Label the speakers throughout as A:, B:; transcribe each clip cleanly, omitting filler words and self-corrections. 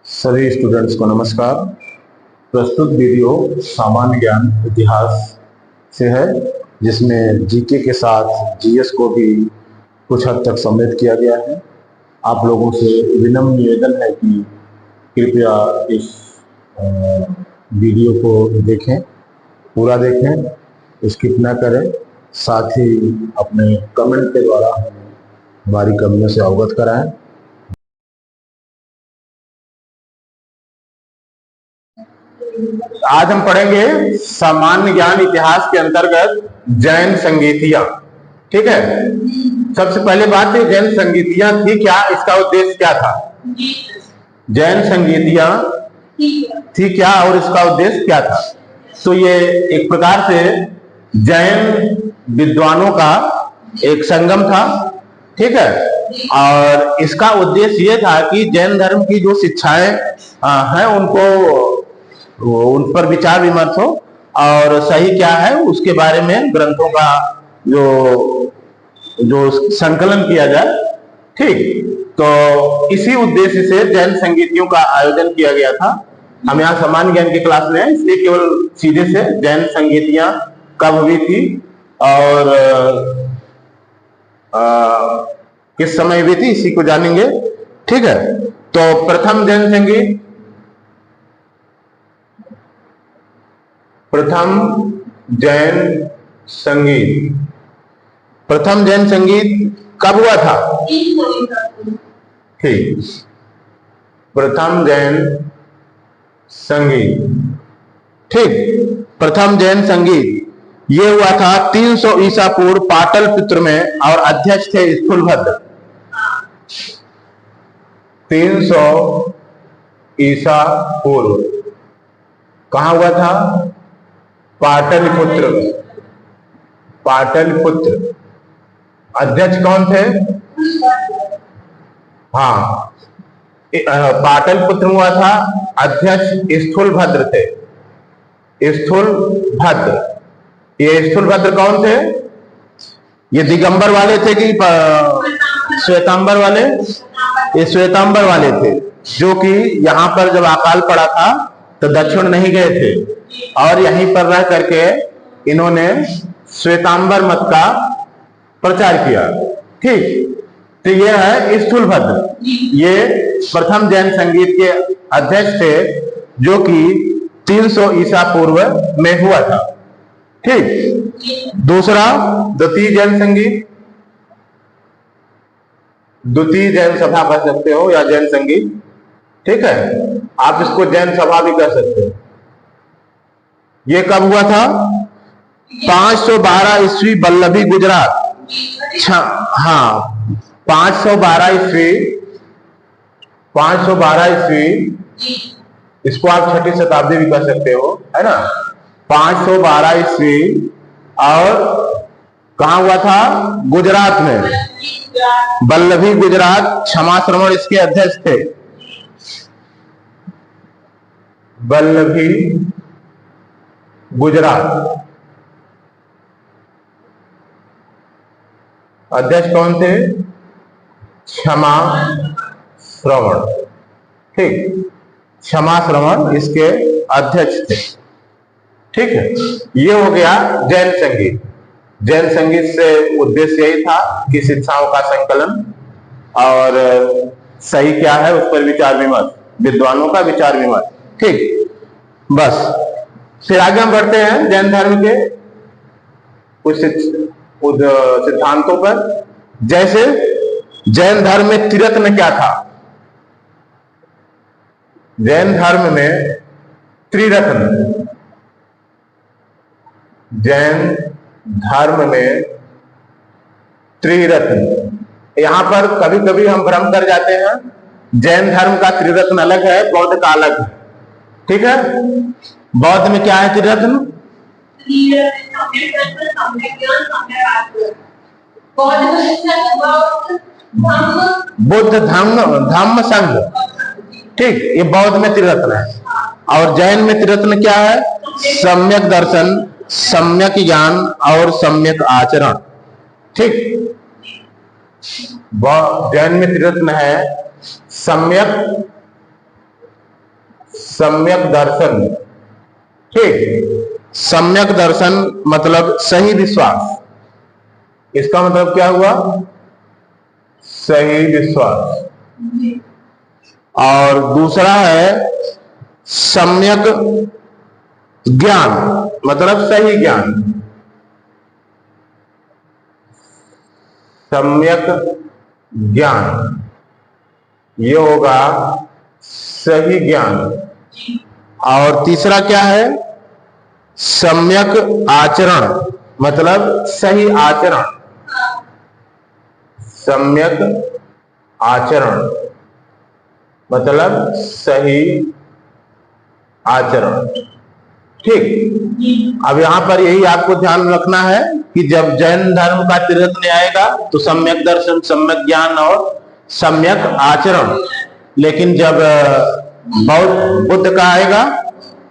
A: सभी स्टूडेंट्स को नमस्कार। प्रस्तुत वीडियो सामान्य ज्ञान इतिहास से है, जिसमें जीके के साथ जीएस को भी कुछ हद तक सम्मिलित किया गया है। आप लोगों से विनम्र निवेदन है कि कृपया इस वीडियो को देखें, पूरा देखें, स्किप ना करें। साथ ही अपने कमेंट के द्वारा हमारी कमियों से अवगत कराएं। आज हम पढ़ेंगे सामान्य ज्ञान इतिहास के अंतर्गत जैन संगीतियां। ठीक है, सबसे पहले बात है जैन संगीतियां थी क्या, इसका उद्देश्य क्या था? जैन संगीतियां थी क्या और इसका उद्देश्य क्या था? तो ये एक प्रकार से जैन विद्वानों का एक संगम था। ठीक है, और इसका उद्देश्य ये था कि जैन धर्म की जो शिक्षाएं हैं उन पर विचार विमर्श हो और सही क्या है उसके बारे में ग्रंथों का जो संकलन किया जाए। ठीक, तो इसी उद्देश्य से जैन संगीतियों का आयोजन किया गया था। हम यहाँ सामान्य ज्ञान की क्लास में हैं, इसलिए केवल सीधे से जैन संगीतियां कब हुई थी और किस समय हुई थी इसी को जानेंगे। ठीक है, तो प्रथम जैन संगीत प्रथम जैन संगीत कब हुआ था? ठीक, प्रथम जैन संगीत, ठीक, प्रथम जैन संगीत ये हुआ था 300 ईसा पूर्व पाटलिपुत्र में और अध्यक्ष थे स्थूलभद्र। 300 ईसा पूर्व कहां हुआ था? पाटलिपुत्र। अध्यक्ष कौन थे? हाँ, पाटलिपुत्र हुआ था, अध्यक्ष स्थूलभद्र थे। स्थूलभद्र, ये स्थूलभद्र कौन थे? ये दिगंबर वाले थे कि श्वेतांबर वाले? ये श्वेतांबर वाले थे, जो कि यहाँ पर जब अकाल पड़ा था तो दक्षिण नहीं गए थे और यहीं पर रह करके इन्होंने श्वेतांबर मत का प्रचार किया। ठीक, तो ये है स्थूलभद्र, ये प्रथम जैन संगीत के अध्यक्ष थे जो कि 300 ईसा पूर्व में हुआ था। ठीक, दूसरा द्वितीय जैन संगीत, द्वितीय जैन सभा कह सकते हो या जैन संगीत। ठीक है, आप इसको जैन सभा भी कह सकते हो। ये कब हुआ था? 512 ईस्वी, वल्लभी गुजरात। हाँ, 512 ईस्वी, इसको आप छठी शताब्दी भी कह सकते हो, है ना। 512 ईस्वी और कहा हुआ था? गुजरात में, वल्लभी गुजरात। क्षमा श्रवण इसके अध्यक्ष थे, वल्लभी गुजरात। अध्यक्ष कौन थे? क्षमा श्रवण। ठीक, क्षमा श्रवण इसके अध्यक्ष थे। ठीक है, ये हो गया जैन संगीत। जैन संगीत से उद्देश्य यही था कि शिक्षाओं का संकलन और सही क्या है उस पर विचार विमर्श, विद्वानों का विचार विमर्श। ठीक, बस फिर आगे हम बढ़ते हैं जैन धर्म के कुछ सिद्धांतों पर। जैसे जैन धर्म में त्रिरत्न क्या था? जैन धर्म में त्रिरत्न, जैन धर्म में त्रिरत्न। यहां पर कभी कभी हम भ्रम कर जाते हैं, जैन धर्म का त्रिरत्न अलग है, बौद्ध का अलग है। ठीक है, बौद्ध में क्या है त्रिरत्न? बुद्ध, धम्म, संघ। ठीक, ये बौद्ध में त्रिरत्न है। और जैन में त्रिरत्न क्या है? सम्यक दर्शन, सम्यक ज्ञान और सम्यक आचरण। ठीक, जैन में त्रिरत्न है सम्यक सम्यक दर्शन। ठीक, सम्यक दर्शन मतलब सही विश्वास। इसका मतलब क्या हुआ? सही विश्वास। और दूसरा है सम्यक ज्ञान, मतलब सही ज्ञान। सम्यक ज्ञान ये होगा सही ज्ञान। और तीसरा क्या है? सम्यक आचरण, मतलब सही आचरण। सम्यक आचरण मतलब सही आचरण। ठीक, अब यहां पर यही आपको ध्यान रखना है कि जब जैन धर्म का त्रिरत्न आएगा तो सम्यक दर्शन, सम्यक ज्ञान और सम्यक आचरण। लेकिन जब बौद्ध बुद्ध का आएगा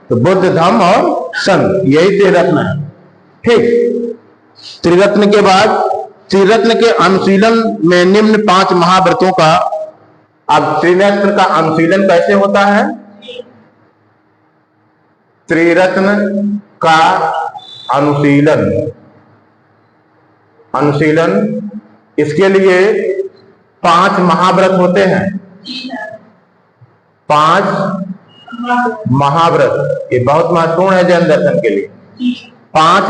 A: तो बुद्ध, धम्म और संघ, यही त्रिरत्न है। ठीक, त्रिरत्न के बाद त्रिरत्न के अनुशीलन में निम्न 5 महाव्रतों का। अब त्रिरत्न का अनुशीलन कैसे होता है? त्रिरत्न का अनुशीलन, इसके लिए 5 महाव्रत होते हैं। 5 महाव्रत, ये बहुत महत्वपूर्ण है जैन दर्शन के लिए। 5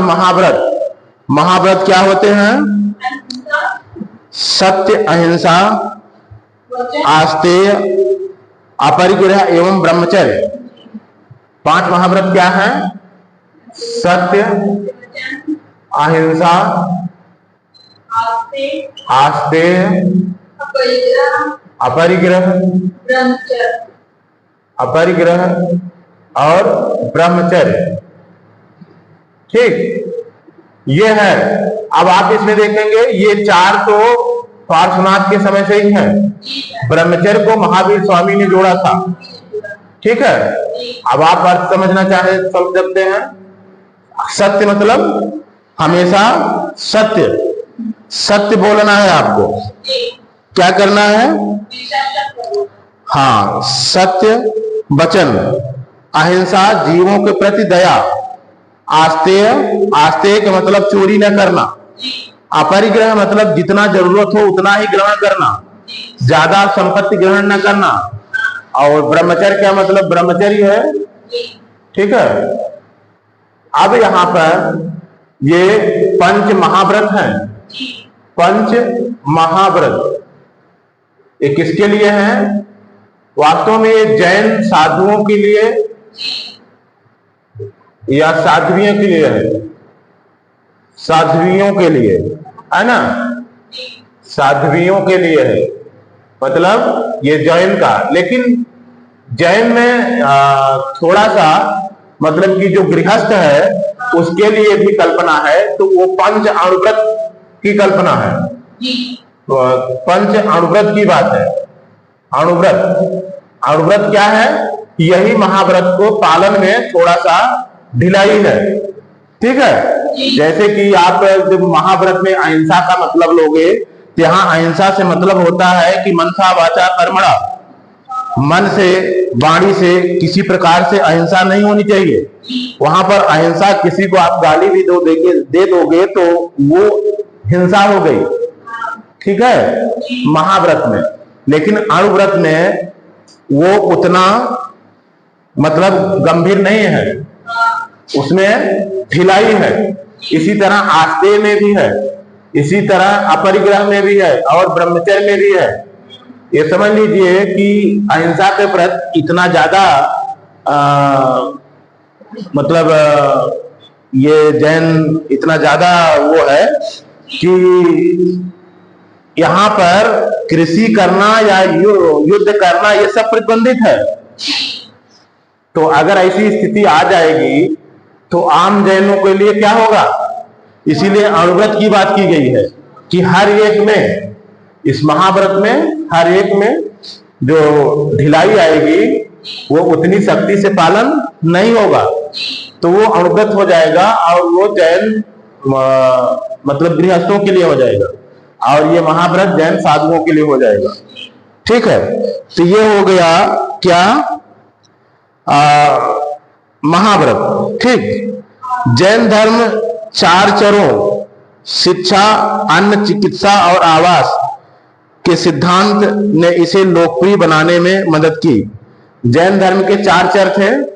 A: महाव्रत क्या होते हैं? सत्य, अहिंसा, आस्तेय, अपरिग्रह एवं ब्रह्मचर्य। 5 महाव्रत क्या है? सत्य, अहिंसा, आस्तेय, अपरिग्रह और ब्रह्मचर्य। ठीक, ये है। अब आप इसमें देखेंगे ये 4 तो पार्श्वनाथ के समय से ही है। ब्रह्मचर्य को महावीर स्वामी ने जोड़ा था। ठीक है, अब आप अर्थ समझना चाहे समझ सकते हैं। सत्य मतलब हमेशा सत्य बोलना है आपको। क्या करना है? हाँ, सत्य वचन। अहिंसा, जीवों के प्रति दया। आस्तेय का मतलब चोरी न करना। अपरिग्रह मतलब जितना जरूरत हो उतना ही ग्रहण करना, ज्यादा संपत्ति ग्रहण न करना। और ब्रह्मचर्य क्या मतलब? ब्रह्मचर्य है। ठीक है, अब यहां पर ये 5 महाव्रत हैं। 5 महाव्रत ये किसके लिए हैं? वास्तव में ये जैन साधुओं के लिए या साध्वियों के लिए है। साध्वियों के लिए है ना, साध्वियों के लिए है, मतलब ये जैन का। लेकिन जैन में थोड़ा सा मतलब कि जो गृहस्थ है उसके लिए भी कल्पना है, तो वो 5 अणुव्रत की कल्पना है। तो 5 अणुव्रत की बात है। अणुव्रत क्या है? यही महाव्रत को पालन में थोड़ा सा ढिलाई है। ठीक है, जैसे कि आप जब महाव्रत में अहिंसा का मतलब लोगे, यहाँ अहिंसा से मतलब होता है कि मनसा वाचा कर्मणा, मन से, वाणी से किसी प्रकार से अहिंसा नहीं होनी चाहिए। वहां पर अहिंसा, किसी को आप गाली भी दे दोगे तो वो हिंसा हो गई। ठीक है, महाव्रत में। लेकिन अणुव्रत में वो उतना मतलब गंभीर नहीं है, उसमें ढिलाई है। इसी तरह आस्तेय में भी है, इसी तरह अपरिग्रह में भी है और ब्रह्मचर्य में भी है। ये समझ लीजिए कि अहिंसा के प्रति इतना ज्यादा मतलब ये जैन इतना ज्यादा वो है कि यहाँ पर कृषि करना या युद्ध करना ये सब प्रतिबंधित है। तो अगर ऐसी स्थिति आ जाएगी तो आम जैनों के लिए क्या होगा? इसीलिए अणुव्रत की बात की गई है कि हर एक में, इस महाव्रत में हर एक में जो ढिलाई आएगी वो उतनी शक्ति से पालन नहीं होगा, तो वो अणुव्रत हो जाएगा और वो जैन मतलब गृहस्थों के लिए हो जाएगा और ये महाव्रत जैन साधुओं के लिए हो जाएगा। ठीक है, तो ये हो गया क्या? महाव्रत। ठीक। जैन धर्म 4 चरों शिक्षा, अन्न, चिकित्सा और आवास के सिद्धांत ने इसे लोकप्रिय बनाने में मदद की। जैन धर्म के 4 चर थे।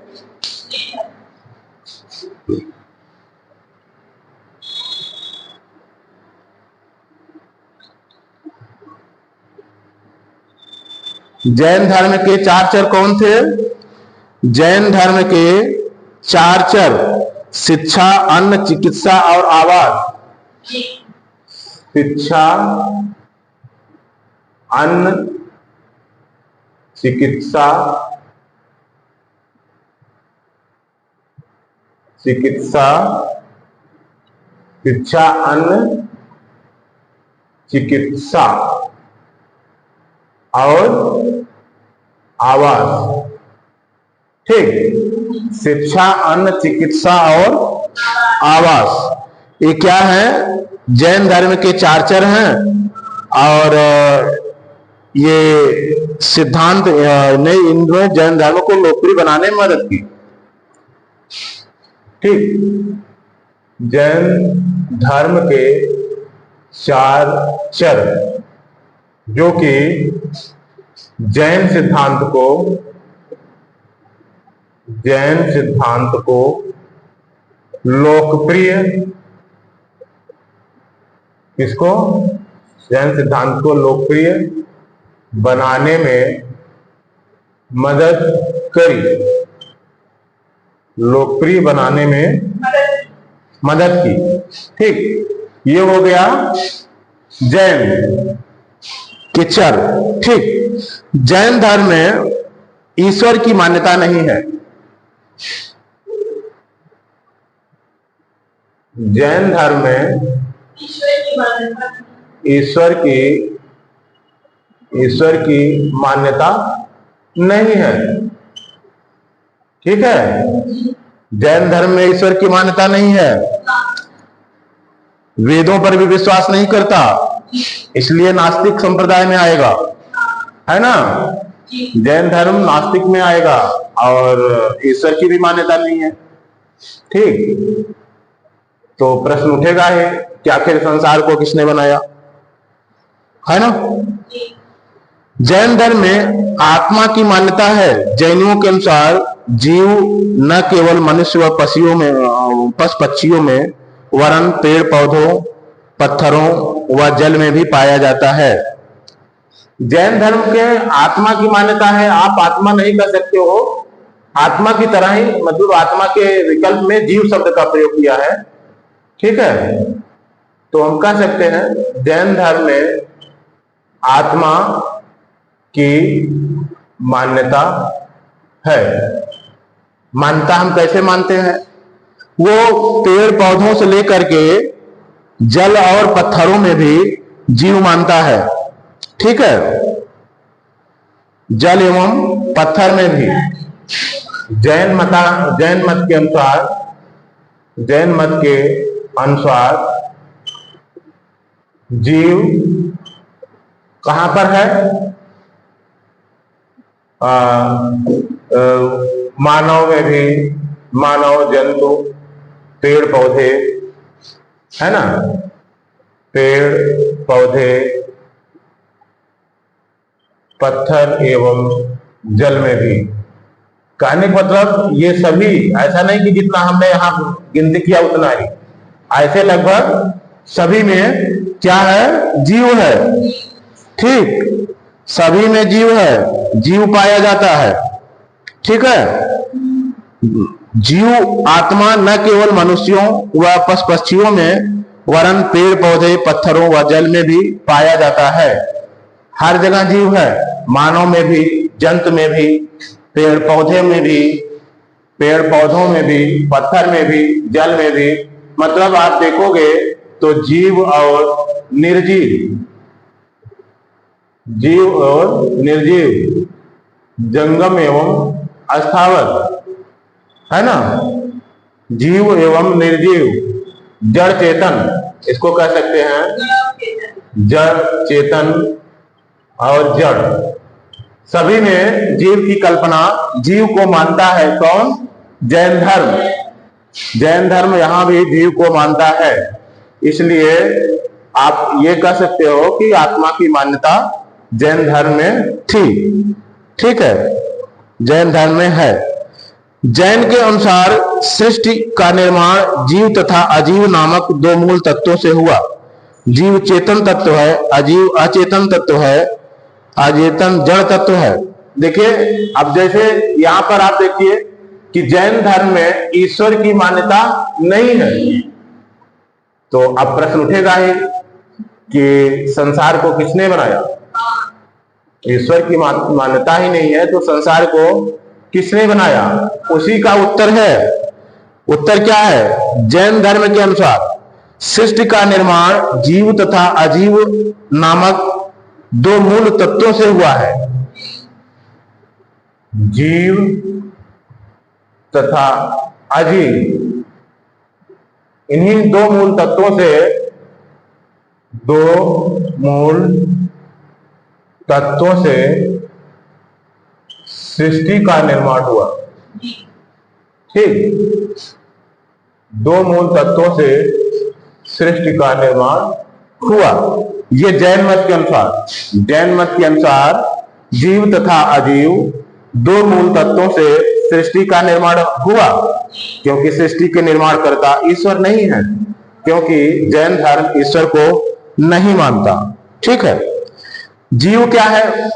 A: जैन धर्म के 4 चर कौन थे? जैन धर्म के 4 चर शिक्षा, अन्न, चिकित्सा और आवास। शिक्षा, अन्न, चिकित्सा, शिक्षा, अन्न, चिकित्सा और आवास। ठीक। शिक्षा, अन्न, चिकित्सा और आवास, ये क्या है? जैन धर्म के 4 चर हैं और ये सिद्धांत ने इन्होंने जैन धर्म को लोकप्रिय बनाने में मदद की। ठीक। जैन धर्म के 4 चर जो कि जैन सिद्धांत को लोकप्रिय, किसको? जैन सिद्धांत को लोकप्रिय बनाने में मदद करी, लोकप्रिय बनाने में मदद की। ठीक। ये हो गया जैन के चर। ठीक। जैन धर्म में ईश्वर की मान्यता नहीं है। जैन धर्म में ईश्वर की मान्यता नहीं है। ठीक है। जैन धर्म में ईश्वर की मान्यता नहीं है। वेदों पर भी विश्वास नहीं करता, इसलिए नास्तिक संप्रदाय में आएगा, है ना? जैन धर्म नास्तिक में आएगा और ईश्वर की भी मान्यता नहीं है। ठीक। तो प्रश्न उठेगा है कि आखिर संसार को किसने बनाया, है ना? जैन धर्म में आत्मा की मान्यता है। जैनियों के अनुसार जीव न केवल मनुष्य व पशु पक्षियों में वरन पेड़ पौधों, पत्थरों व जल में भी पाया जाता है। जैन धर्म के आत्मा की मान्यता है। आप आत्मा नहीं कर सकते हो, आत्मा की तरह ही, मतलब आत्मा के विकल्प में जीव शब्द का प्रयोग किया है। ठीक है। तो हम कह सकते हैं जैन धर्म में आत्मा की मान्यता है। मानता हम कैसे मानते हैं? वो पेड़ पौधों से लेकर के जल और पत्थरों में भी जीव मानता है। ठीक है। जल एवं पत्थर में भी जैन मत के अनुसार जीव कहां पर है? मानव में भी, मानव, जंतु, पेड़ पौधे, है ना? पेड़ पौधे, पत्थर एवं जल में भी। कहने का मतलब ये सभी, ऐसा नहीं कि जितना हमने यहां गिनती किया उतना ही, ऐसे लगभग सभी में क्या है? जीव है। ठीक। सभी में जीव है, जीव पाया जाता है। ठीक है। जीव आत्मा न केवल मनुष्यों व पशु पक्षियों में वरन पेड़ पौधे, पत्थरों व जल में भी पाया जाता है। हर जगह जीव है, मानव में भी, जंतु में भी, पेड़ पौधे में भी, पेड़ पौधों में भी, पत्थर में भी, जल में भी। मतलब आप देखोगे तो जीव और निर्जीव, जीव और निर्जीव, जंगम एवं अस्थावर, है ना? जीव एवं निर्जीव, जड़ चेतन, इसको कह सकते हैं जड़ चेतन और जड़, सभी में जीव की कल्पना, जीव को मानता है कौन? जैन धर्म। जैन धर्म यहां भी जीव को मानता है, इसलिए आप ये कह सकते हो कि आत्मा की मान्यता जैन धर्म में थी। ठीक है, जैन धर्म में है। जैन के अनुसार सृष्टि का निर्माण जीव तथा अजीव नामक दो मूल तत्वों से हुआ। जीव चेतन तत्व है, अजीव अचेतन तत्व है, अचेतन जड़ तत्व है। देखिए, अब जैसे यहां पर आप देखिए कि जैन धर्म में ईश्वर की मान्यता नहीं है, तो अब प्रश्न उठेगा ही कि संसार को किसने बनाया? ईश्वर की मान्यता ही नहीं है तो संसार को किसने बनाया? उसी का उत्तर है। उत्तर क्या है? जैन धर्म के अनुसार सृष्टि का निर्माण जीव तथा अजीव नामक दो मूल तत्वों से हुआ है। जीव तथा अजीव, इन्हीं दो मूल तत्वों से, दो मूल तत्वों से सृष्टि का निर्माण हुआ। ठीक, दो मूल तत्वों से सृष्टि का निर्माण हुआ। ये जैन मत के अनुसार, जैन मत के अनुसार जीव तथा अजीव दो मूल तत्वों से सृष्टि का निर्माण हुआ, क्योंकि सृष्टि के निर्माण करता ईश्वर नहीं है, क्योंकि जैन धर्म ईश्वर को नहीं मानता। ठीक है, जीव क्या है?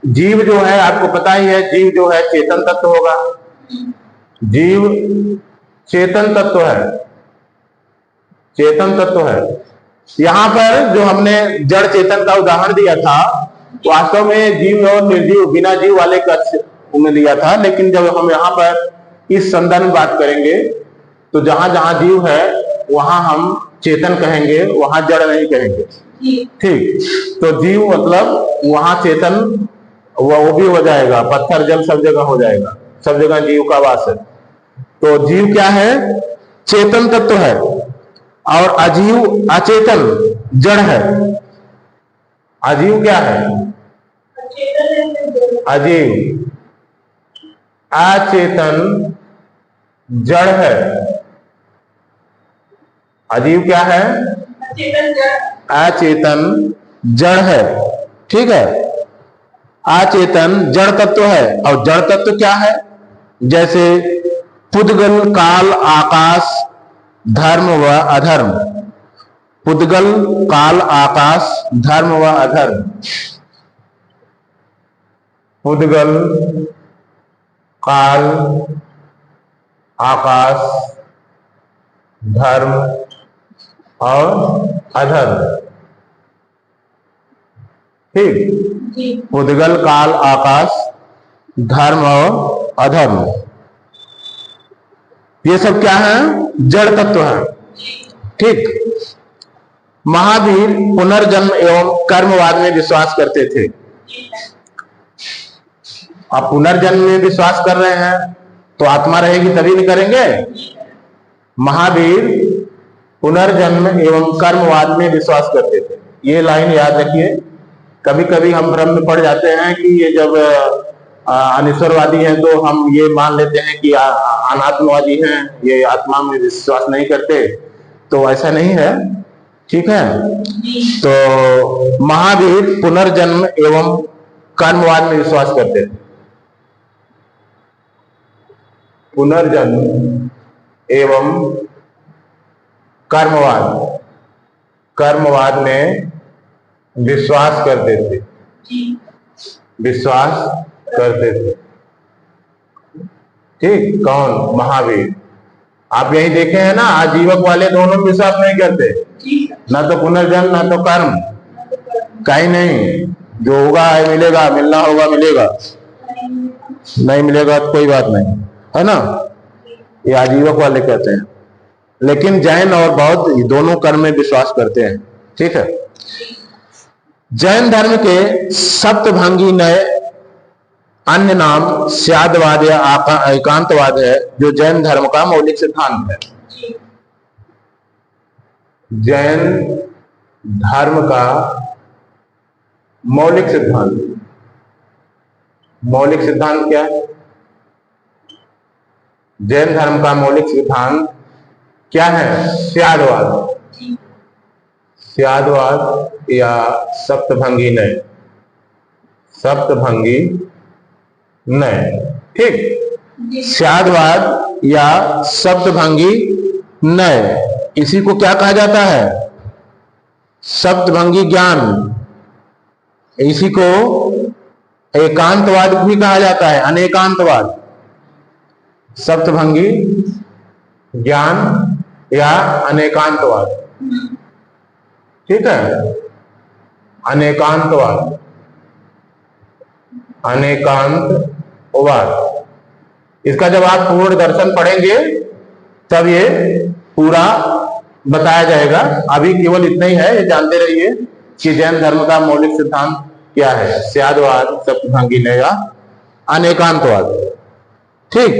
A: जीव जो है आपको पता ही है, जीव जो है चेतन तत्व होगा। जीव चेतन तत्व है, चेतन तत्व है। यहां पर जो हमने जड़ चेतन का उदाहरण दिया था, वास्तव में जीव और निर्जीव, बिना जीव वाले का में दिया था, लेकिन जब हम यहाँ पर इस संदर्भ में बात करेंगे तो जहां जहां जीव है वहां हम चेतन कहेंगे, वहां जड़ नहीं कहेंगे। ठीक, तो जीव मतलब वहां चेतन वो भी हो जाएगा, पत्थर जल सब जगह हो जाएगा, सब जगह जीव का वास है। तो जीव क्या है? चेतन तत्व है, और अजीव अचेतन जड़ है। अजीव क्या है? अजीव अचेतन जड़ है। अजीव क्या है? अचेतन जड़ है। ठीक है, अचेतन जड़ तत्व है। और जड़ तत्व क्या है? जैसे पुद्गल, काल, आकाश, धर्म व अधर्म। पुद्गल, काल, आकाश, धर्म व अधर्म। पुद्गल, काल, आकाश, धर्म और अधर्म। ठीक, पुद्गल, काल, आकाश, धर्म और अधर्म, ये सब क्या है? जड़ तत्व है। ठीक, महावीर पुनर्जन्म एवं कर्मवाद में विश्वास करते थे। आप पुनर्जन्म में विश्वास कर रहे हैं तो आत्मा रहेगी तभी नहीं करेंगे। महावीर पुनर्जन्म एवं कर्मवाद में विश्वास करते थे। ये लाइन याद रखिए। कभी कभी हम भ्रम में पड़ जाते हैं कि ये जब अनिश्वरवादी हैं तो हम ये मान लेते हैं कि अनात्मवादी हैं, ये आत्मा में विश्वास नहीं करते, तो ऐसा नहीं है। ठीक है, तो महावीर पुनर्जन्म एवं कर्मवाद में विश्वास करते थे। पुनर्जन्म एवं कर्मवाद, कर्मवाद में विश्वास करते थे, विश्वास करते थे। ठीक, कौन? महावीर। आप यही देखे हैं ना, आजीवक वाले दोनों विश्वास नहीं करते, ना तो पुनर्जन्म ना तो कर्म, कहीं नहीं। जो होगा है मिलेगा, मिलना होगा मिलेगा, नहीं मिलेगा तो कोई बात नहीं, है ना। ये आजीवक वाले कहते हैं। लेकिन जैन और बौद्ध दोनों कर्म में विश्वास करते हैं। ठीक है, जैन धर्म के सप्तभंगी नए अन्य नाम स्यादवाद या एकांतवाद है, जो जैन धर्म का मौलिक सिद्धांत है। जैन धर्म का मौलिक सिद्धांत, मौलिक सिद्धांत क्या है? जैन धर्म का मौलिक सिद्धांत क्या है? स्यादवाद, स्यादवाद या सप्तभंगी नय, सप्तभंगी नय। ठीक, स्यादवाद या सप्तभंगी नय, इसी को क्या कहा जाता है? सप्तभंगी ज्ञान। इसी को एकांतवाद भी कहा जाता है, अनेकांतवाद। सप्तभंगी ज्ञान या अनेकांतवाद, ठीक है, अनेकांतवाद, अनेकांतवाद। इसका जब आप पूर्ण दर्शन पढ़ेंगे तब ये पूरा बताया जाएगा। अभी केवल इतना ही है, ये जानते रहिए कि जैन धर्म का मौलिक सिद्धांत क्या है? स्यादवाद, सप्तभंगी नय या अनेकांतवाद। ठीक,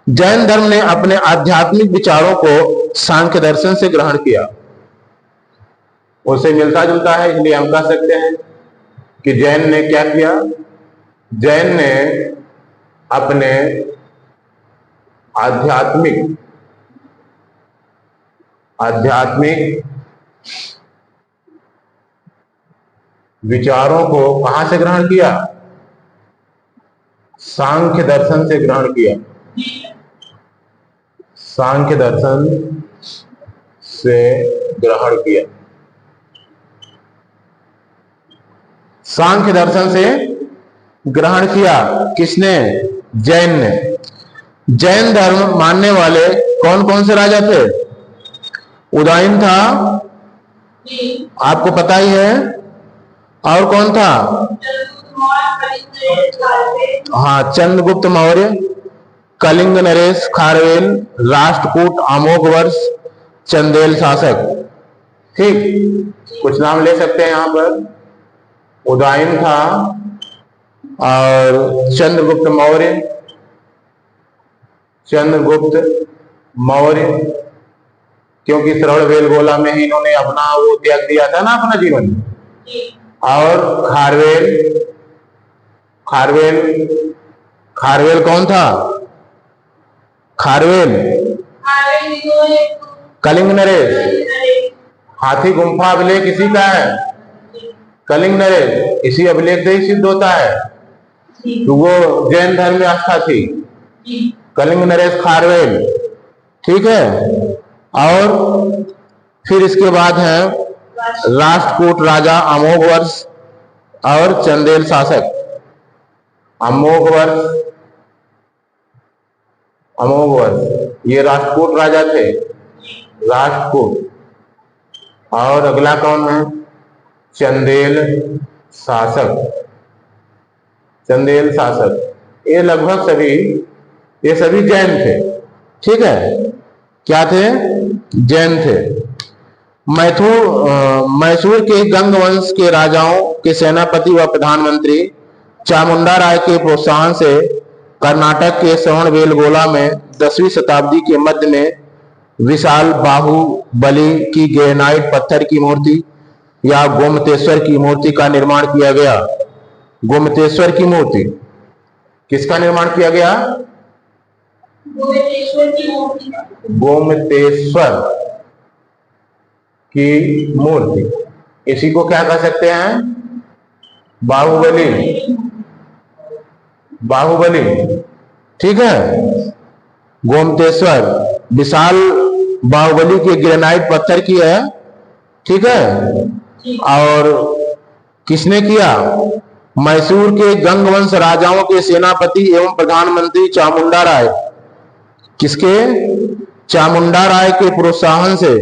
A: जैन धर्म ने अपने आध्यात्मिक विचारों को सांख्य दर्शन से ग्रहण किया, उससे मिलता जुलता है, इसलिए हम कह सकते हैं कि जैन ने क्या किया? जैन ने अपने आध्यात्मिक विचारों को कहां से ग्रहण किया? सांख्य दर्शन से ग्रहण किया, सांख्य दर्शन से ग्रहण किया। सांख्य दर्शन से ग्रहण किया किसने? जैन ने। जैन धर्म मानने वाले कौन कौन से राजा थे? उदयन था, आपको पता ही है, और कौन था? हाँ, चंद्रगुप्त मौर्य, कलिंग नरेश, खारवेल, राष्ट्रकूट, अमोघवर्ष, चंदेल शासक। ठीक, कुछ नाम ले सकते हैं यहां पर। उदयन था और चंद्रगुप्त मौर्य, चंद्रगुप्त मौर्य, क्योंकि श्रवण बेलगोला में ही इन्होंने अपना वो त्याग दिया था ना, अपना जीवन। और खारवेल, खारवेल, खारवेल कौन था? खारवेल कलिंग नरेश, हाथी गुंफा अभिलेख इसी का है, कलिंग नरेश, इसी अभिलेख से ही सिद्ध होता है तो वो जैन धर्म में आस्था थी। कलिंग नरेश, खारवेल, ठीक है। और फिर इसके बाद है राष्ट्रकूट राजा अमोघवर्ष और चंदेल शासक। अमोघवर्ष, अमोघवर्ष ये राष्ट्रकूट राजा थे, राष्ट्रकूट। और अगला कौन है? चंदेल शासक, चंदेल शासक। ये लगभग सभी, ये सभी जैन थे, ठीक है। क्या थे? जैन थे। मैसूर के गंग वंश के राजाओं के सेनापति व प्रधानमंत्री चामुंडा राय के प्रोत्साहन से कर्नाटक के श्रवणबेलगोला में 10वीं शताब्दी के मध्य में विशाल बाहुबली की ग्रेनाइट पत्थर की मूर्ति या गोमतेश्वर की मूर्ति का निर्माण किया गया। गोमतेश्वर की मूर्ति किसका निर्माण किया गया? गोमतेश्वर की मूर्ति। इसी को क्या कह सकते हैं? बाहुबली, बाहुबली, ठीक है। गोमतेश्वर विशाल बाहुबली के ग्रेनाइट पत्थर की है, ठीक है। और किसने किया? मैसूर के गंगवंश राजाओं के सेनापति एवं प्रधानमंत्री चामुंडा राय, किसके? चामुंडा राय के प्रोत्साहन से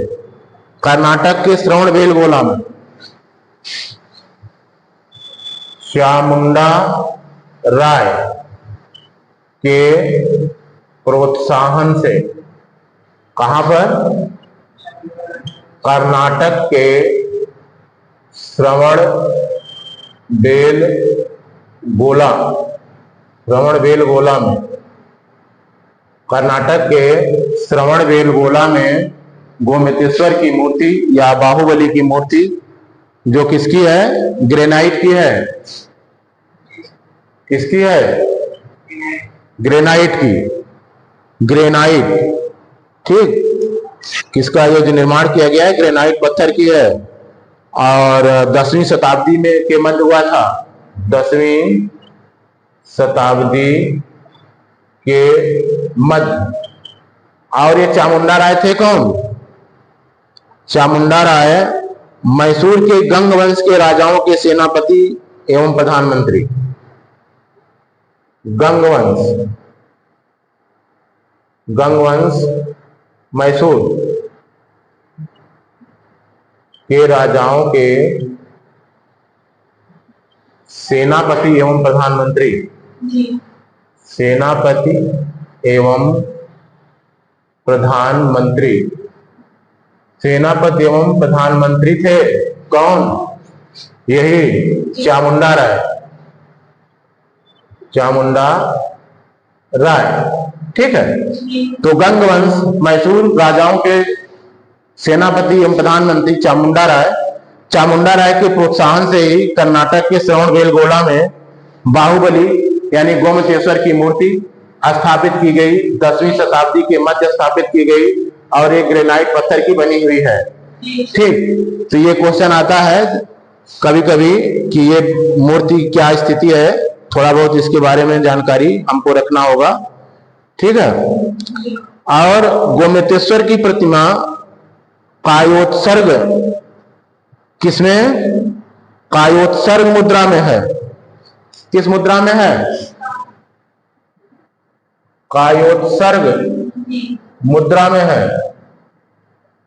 A: कर्नाटक के श्रवणबेलगोला में, चामुंडा राय के प्रोत्साहन से कहां पर? कर्नाटक के श्रवणबेलगोला, श्रवणबेलगोला में, कर्नाटक के श्रवणबेलगोला में गोमतेश्वर की मूर्ति या बाहुबली की मूर्ति, जो किसकी है? ग्रेनाइट की है, किसकी है? ग्रेनाइट की, ग्रेनाइट। ठीक, किसका ये जो निर्माण किया गया है ग्रेनाइट पत्थर की है। और 10वीं शताब्दी में के मध्य हुआ था, 10वीं शताब्दी के मध्य। और ये चामुंडा राय थे कौन? चामुंडा राय मैसूर के गंग वंश के राजाओं के सेनापति एवं प्रधानमंत्री। गंग वंश, गंग वंश मैसूर के राजाओं के सेनापति एवं प्रधानमंत्री, सेनापति एवं प्रधानमंत्री, सेनापति एवं प्रधानमंत्री थे कौन? यही चामुंडा राय, चामुंडा राय। ठीक है, तो गंग वंश मैसूर राजाओं के सेनापति एवं प्रधानमंत्री चामुंडा राय, चामुंडा राय के प्रोत्साहन से ही कर्नाटक के श्रवणबेलगोला में बाहुबली यानी गोमतेश्वर की मूर्ति स्थापित की गई, 10वीं शताब्दी के मध्य स्थापित की गई और एक ग्रेनाइट पत्थर की बनी हुई है। ठीक, तो ये क्वेश्चन आता है कभी कभी कि ये मूर्ति क्या स्थिति है, थोड़ा बहुत इसके बारे में जानकारी हमको रखना होगा। ठीक है, और गोमतेश्वर की प्रतिमा कायोत्सर्ग किसमें? कायोत्सर्ग मुद्रा में है। किस मुद्रा में है? कायोत्सर्ग मुद्रा में है,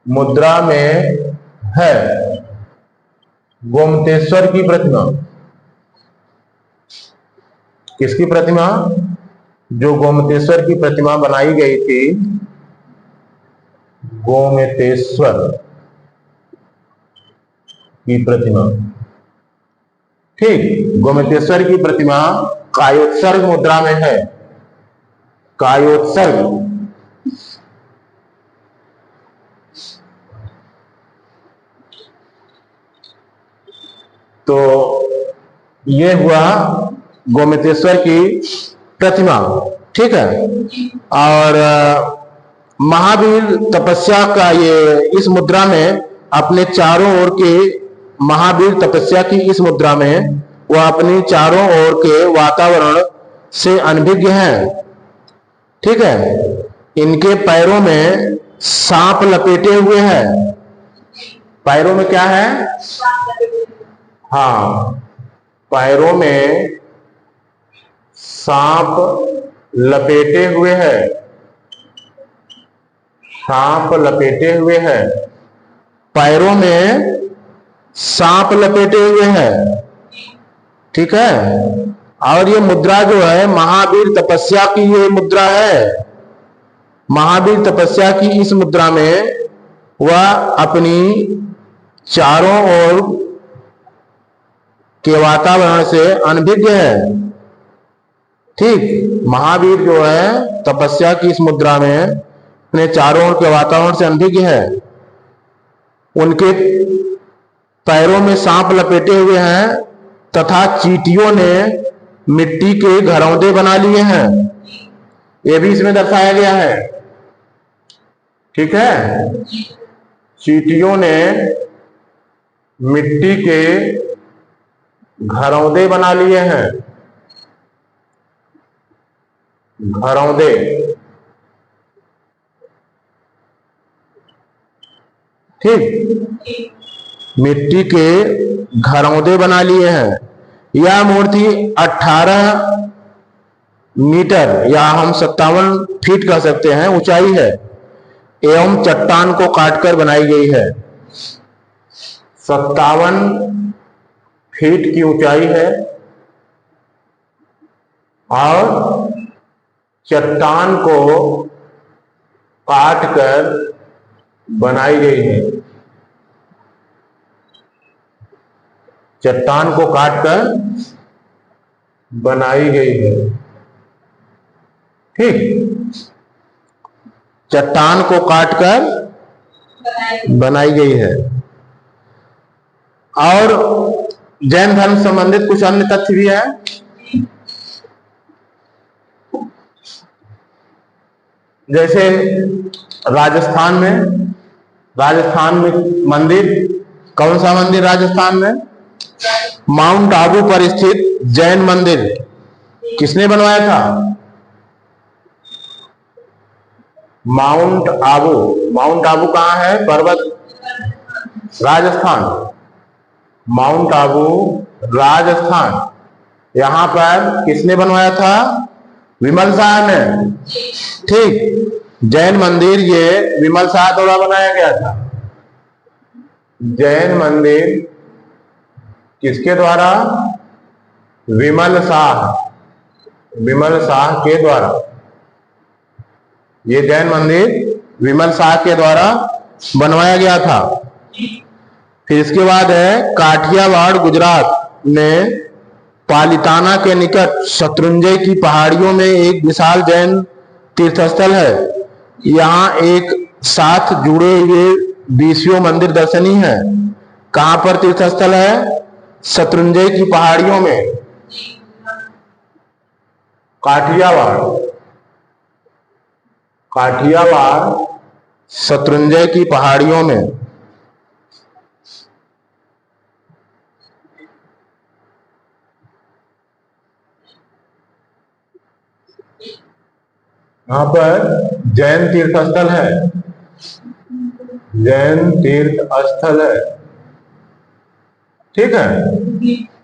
A: मुद्रा में है गोमतेश्वर की प्रतिमा। किसकी प्रतिमा? जो गोमतेश्वर की प्रतिमा बनाई गई थी, गोमतेश्वर की प्रतिमा। ठीक, गोमतेश्वर की प्रतिमा कायोत्सर्ग मुद्रा में है, कायोत्सर्ग। तो ये हुआ गोमतेश्वर की प्रतिमा। ठीक है, और महावीर तपस्या का ये इस मुद्रा में अपने चारों ओर के, महावीर तपस्या की इस मुद्रा में वह अपनी चारों ओर के वातावरण से अनभिज्ञ हैं। ठीक है, इनके पैरों में सांप लपेटे हुए हैं। पैरों में क्या है? हाँ, पैरों में सांप लपेटे हुए हैं, सांप लपेटे हुए हैं, पैरों में सांप लपेटे हुए हैं। ठीक है, और ये मुद्रा जो है महावीर तपस्या की ये मुद्रा है। महावीर तपस्या की इस मुद्रा में वह अपनी चारों ओर के वातावरण से अनभिज्ञ है। ठीक, महावीर जो है तपस्या की इस मुद्रा में अपने चारों ओर के वातावरण से अनभिज्ञ है। उनके पैरों में सांप लपेटे हुए हैं तथा चींटियों ने मिट्टी के घरौंदे बना लिए हैं। यह भी इसमें दर्शाया गया है। ठीक है, चींटियों ने मिट्टी के घरौंदे बना लिए हैं, घरौंदे। ठीक, मिट्टी के घरौंदे बना लिए हैं। यह मूर्ति 18 मीटर या हम 57 फीट कह सकते हैं ऊंचाई है एवं चट्टान को काटकर बनाई गई है। 57 फीट की ऊंचाई है और चट्टान को काटकर बनाई गई है, चट्टान को काटकर बनाई गई है। ठीक, चट्टान को काटकर बनाई गई है। और जैन धर्म संबंधित कुछ अन्य तथ्य भी है। जैसे राजस्थान में मंदिर, कौन सा मंदिर राजस्थान में? माउंट आबू पर स्थित जैन मंदिर किसने बनवाया था? माउंट आबू कहाँ है? पर्वत, राजस्थान। माउंट आबू राजस्थान, यहां पर किसने बनवाया था? विमल शाह ने। ठीक, जैन मंदिर ये विमल शाह द्वारा बनाया गया था। जैन मंदिर किसके द्वारा? विमल शाह के द्वारा। ये जैन मंदिर विमल शाह के द्वारा बनवाया गया था। फिर इसके बाद है काठियावाड़ गुजरात में पालिताना के निकट शत्रुंजय की पहाड़ियों में एक विशाल जैन तीर्थस्थल है। यहाँ एक साथ जुड़े हुए 20 मंदिर दर्शनीय है। कहां पर तीर्थस्थल है? शत्रुंजय की पहाड़ियों में, काठियावाड़ शत्रुंजय की पहाड़ियों में। यहां पर जैन तीर्थ स्थल है, ठीक है।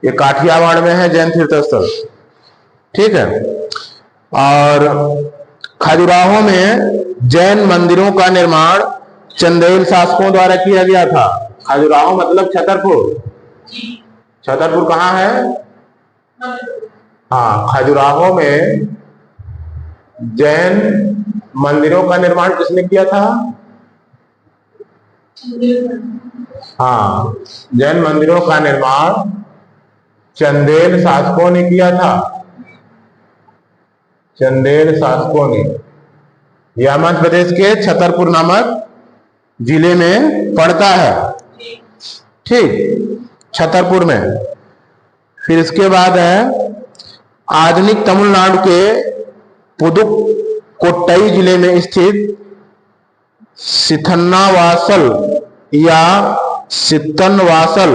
A: ये काठियावाड़ में है जैन तीर्थ स्थल, ठीक है। और खजुराहो में जैन मंदिरों का निर्माण चंदेल शासकों द्वारा किया गया था। खजुराहो मतलब छतरपुर कहाँ है? हाँ, खजुराहो में जैन मंदिरों का निर्माण किसने किया था? हाँ, जैन मंदिरों का निर्माण चंदेल शासकों ने किया था। यह मध्य प्रदेश के छतरपुर नामक जिले में पड़ता है, ठीक, छतरपुर में। फिर इसके बाद है आधुनिक तमिलनाडु के पुदुकोट्टई जिले में स्थित सिथन्नावासल या सित्तनवासल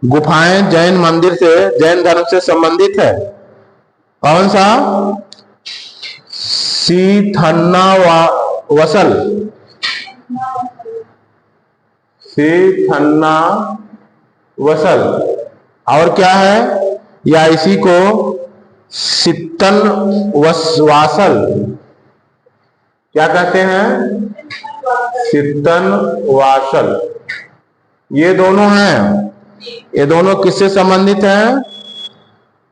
A: गुफाएं जैन धर्म से संबंधित है। कौन सा? सिथन्नावसल और क्या है? या इसी को सित्तनवासल क्या कहते हैं? सित्तनवासल। ये दोनों हैं, ये दोनों किससे संबंधित हैं?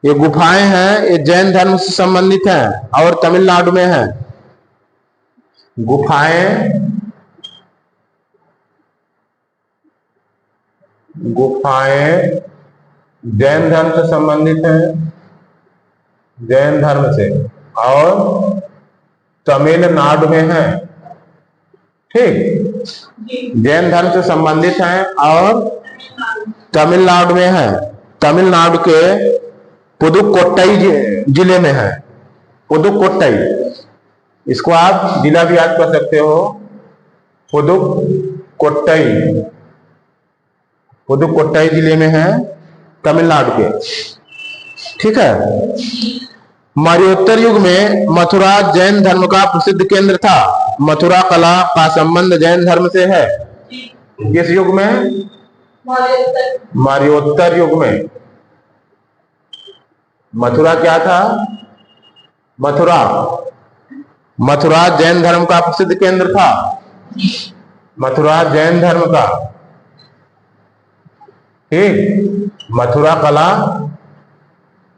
A: ये गुफाएं हैं, ये जैन धर्म से संबंधित हैं और तमिलनाडु में है। गुफाएं जैन धर्म से संबंधित हैं, जैन धर्म से, और तमिलनाडु में है, ठीक। जैन धर्म से संबंधित हैं और तमिलनाडु में है। तमिलनाडु के पुदुकोट्टई जिले में है। पुदुकोट्टई, इसको आप जिला भी याद कर सकते हो, पुदुकोट्टई जिले में है, तमिलनाडु के, ठीक है। मौर्योत्तर युग में मथुरा जैन धर्म का प्रसिद्ध केंद्र था। मथुरा कला का संबंध जैन धर्म से है। किस युग में? मौर्योत्तर युग में। मथुरा क्या था? मथुरा जैन धर्म का प्रसिद्ध केंद्र था। मथुरा जैन धर्म का, ठीक। मथुरा कला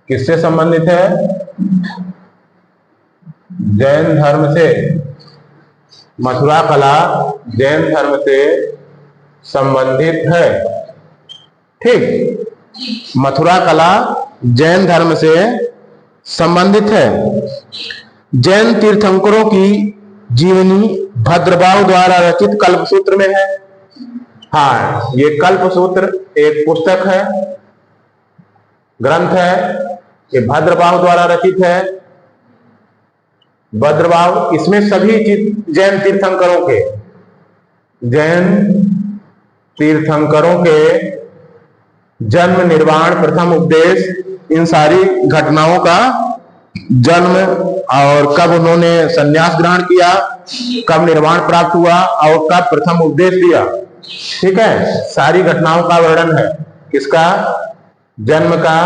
A: किससे संबंधित है? जैन धर्म से। मथुरा कला जैन धर्म से संबंधित है, ठीक। मथुरा कला जैन धर्म से संबंधित है। जैन तीर्थंकरों की जीवनी भद्रबाहु द्वारा रचित कल्पसूत्र में है। हाँ, ये कल्पसूत्र एक पुस्तक है, ग्रंथ है, ये भद्रबाहु द्वारा रचित है। भद्रभाव, इसमें सभी जैन तीर्थंकरों के जन्म, निर्वाण, प्रथम उपदेश, इन सारी घटनाओं का जन्म और कब उन्होंने संन्यास ग्रहण किया, कब निर्वाण प्राप्त हुआ और कब प्रथम उपदेश दिया, ठीक है, सारी घटनाओं का वर्णन है। किसका? जन्म का,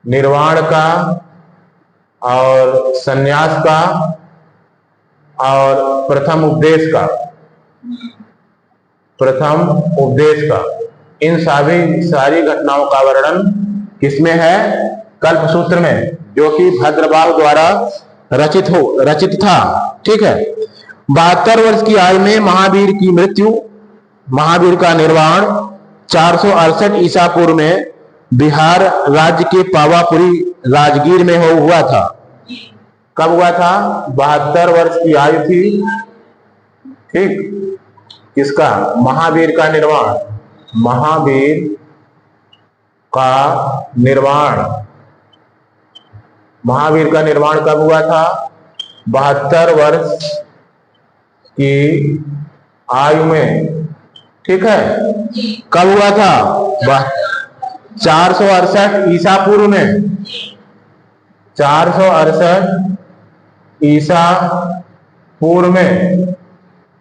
A: निर्वाण का और संन्यास का और प्रथम उपदेश का, इन सारी घटनाओं का वर्णन किसमें है? कल्पसूत्र में, जो कि भद्रभाव द्वारा रचित था, ठीक है। 72 वर्ष की आयु में महावीर की मृत्यु, महावीर का निर्वाण 468 ईसा पूर्व में बिहार राज्य के पावापुरी राजगीर में हुआ था। कब हुआ था? 72 वर्ष की आयु थी, ठीक। किसका? महावीर का निर्वाण। महावीर का निर्वाण कब हुआ था? 72 वर्ष की आयु में, ठीक है। कब हुआ था? 468 ईसा पूर्व में। 468 ईसा पूर्व में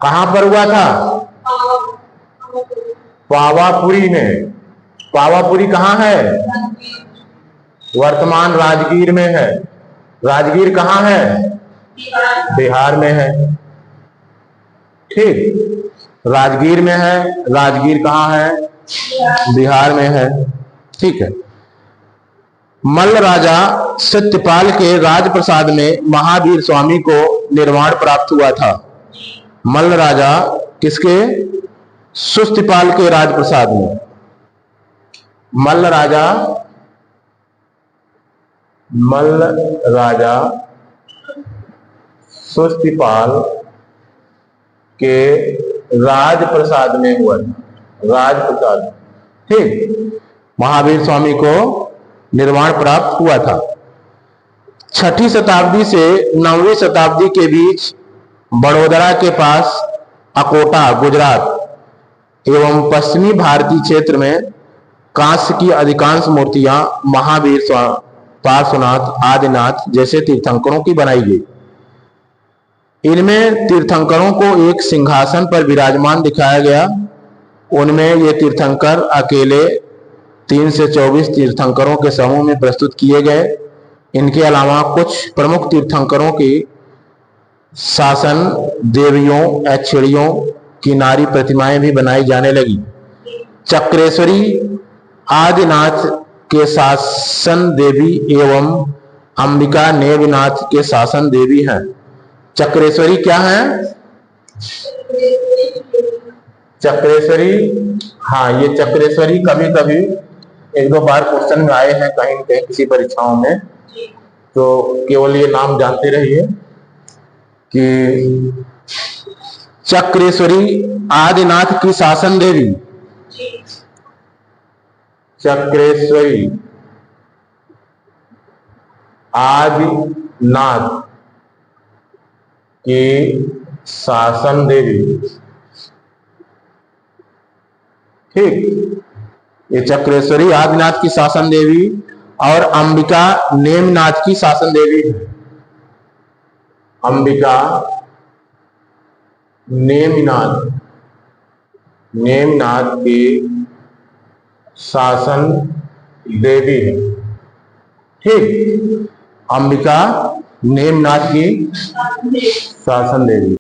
A: कहां पर हुआ था? पावापुरी में। पावापुरी कहां है? वर्तमान राजगीर में है। राजगीर कहां है? बिहार में है, ठीक। राजगीर में है। राजगीर कहां है? बिहार में है, ठीक है। मल्ल राजा सत्यपाल के राजप्रसाद में महावीर स्वामी को निर्वाण प्राप्त हुआ था। मल्ल राजा किसके? सत्यपाल के राजप्रसाद में। मल्ल राजा सत्यपाल के राजप्रसाद में हुआ था। राजप्रसाद, ठीक। महावीर स्वामी को निर्वाण प्राप्त हुआ था। 6ठी शताब्दी से 9वीं शताब्दी के बीच बड़ोदरा के पास अकोटा, गुजरात एवं पश्चिमी भारतीय क्षेत्र में कांस्य की अधिकांश मूर्तियां महावीर, पार्श्वनाथ, आदिनाथ जैसे तीर्थंकरों की बनाई गई। इनमें तीर्थंकरों को एक सिंहासन पर विराजमान दिखाया गया। उनमें ये तीर्थंकर अकेले 3 से 24 तीर्थंकरों के समूह में प्रस्तुत किए गए। इनके अलावा कुछ प्रमुख तीर्थंकरों की शासन देवियों, ऐच्छिणियों की नारी प्रतिमाएं भी बनाई जाने लगी। चक्रेश्वरी आदिनाथ के शासन देवी एवं अंबिका नेमिनाथ के शासन देवी हैं। चक्रेश्वरी क्या है? चक्रेश्वरी, हाँ, ये चक्रेश्वरी कभी कभी 1-2 बार क्वेश्चन में आए हैं कहीं कहीं किसी परीक्षाओं में, तो केवल ये नाम जानते रहिए कि चक्रेश्वरी आदिनाथ की शासन देवी। चक्रेश्वरी आदिनाथ की शासन देवी, ठीक। ये चक्रेश्वरी आदिनाथ की शासन देवी और अंबिका नेमिनाथ की शासन देवी है। अंबिका नेमिनाथ की शासन देवी है, ठीक। अंबिका नेमिनाथ की शासन देवी।